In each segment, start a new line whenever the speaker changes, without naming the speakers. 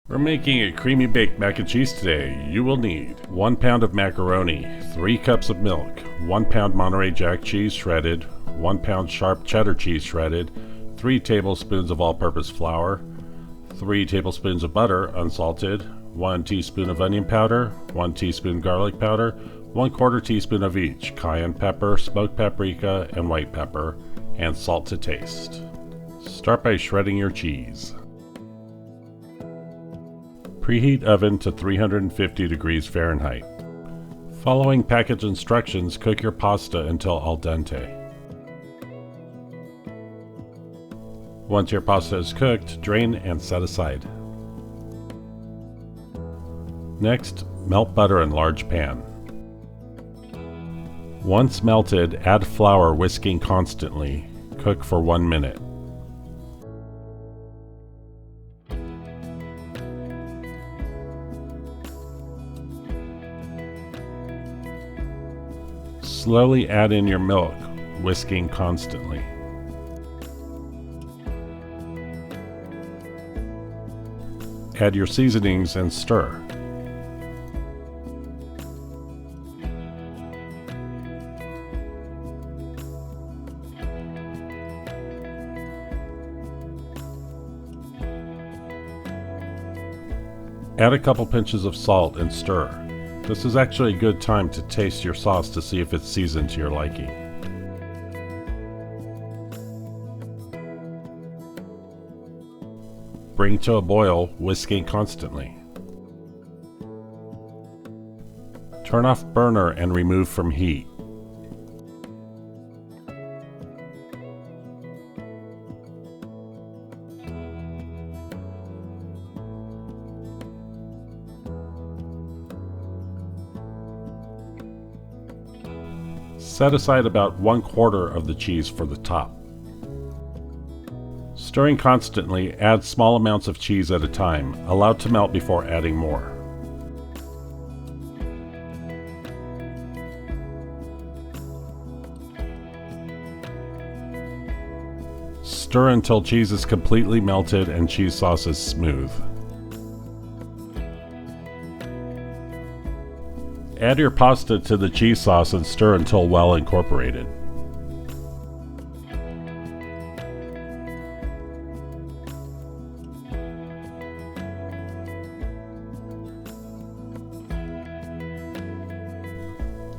We're making a creamy baked mac and cheese today. You will need 1 pound of macaroni, 3 cups of milk, 1 pound Monterey Jack Cheese shredded, 1 pound Sharp Cheddar Cheese shredded, 3 tablespoons of all-purpose flour, 3 tablespoons of butter unsalted, 1 teaspoon of onion powder, 1 teaspoon garlic powder, 1/4 teaspoon of each cayenne pepper, smoked paprika, and white pepper, and salt to taste. Start by shredding your cheese. Preheat oven to 350 degrees Fahrenheit. Following package instructions, cook your pasta until al dente. Once your pasta is cooked, drain and set aside. Next, melt butter in large pan. Once melted, add flour, whisking constantly. Cook for 1 minute. Slowly add in your milk, whisking constantly. Add your seasonings and stir. Add a couple pinches of salt and stir. This is actually a good time to taste your sauce to see if it's seasoned to your liking. Bring to a boil, whisking constantly. Turn off burner and remove from heat. Set aside about 1/4 of the cheese for the top. Stirring constantly, add small amounts of cheese at a time, allowed to melt before adding more. Stir until cheese is completely melted and cheese sauce is smooth. Add your pasta to the cheese sauce and stir until well incorporated.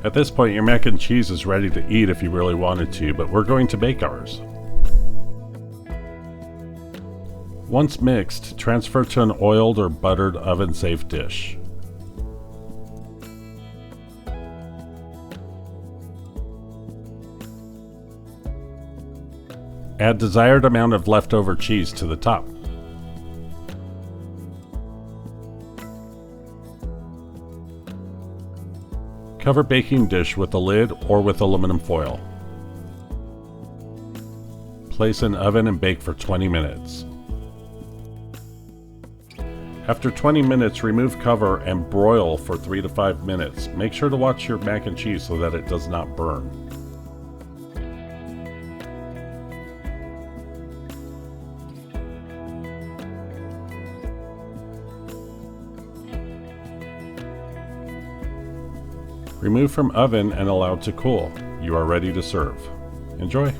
At this point, your mac and cheese is ready to eat if you really wanted to, but we're going to bake ours. Once mixed, transfer to an oiled or buttered oven-safe dish. Add desired amount of leftover cheese to the top. Cover baking dish with a lid or with aluminum foil. Place in oven and bake for 20 minutes. After 20 minutes, remove cover and broil for 3 to 5 minutes. Make sure to watch your mac and cheese so that it does not burn. Remove from oven and allow to cool. You are ready to serve. Enjoy!